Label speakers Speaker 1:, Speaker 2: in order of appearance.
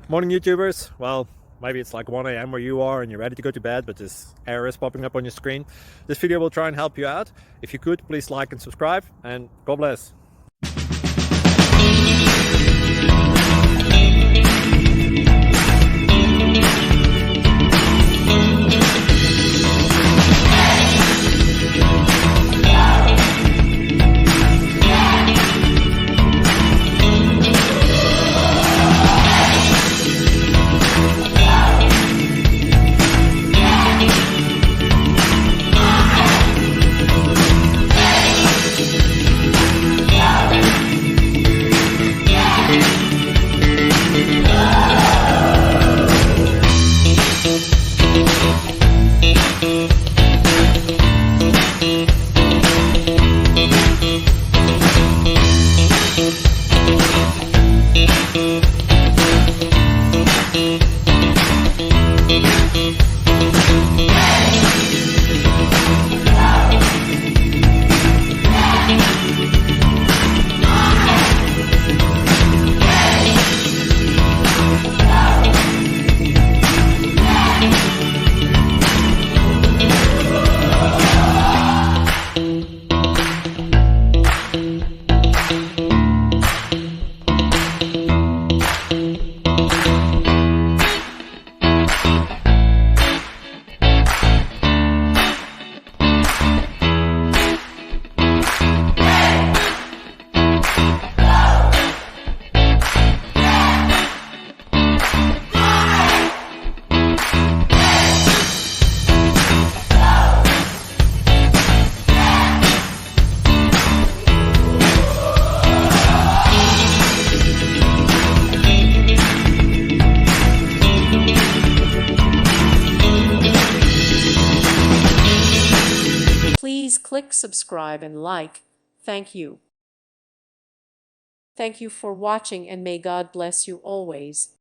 Speaker 1: Morning YouTubers. Well, maybe it's like 1 a.m. where you are and you're ready to go to bed, but this error is popping up on your screen. This video will try and help you out. If you could, please like and subscribe, and God bless.
Speaker 2: Please click subscribe and like. Thank you. Thank you for watching, and may God bless you always.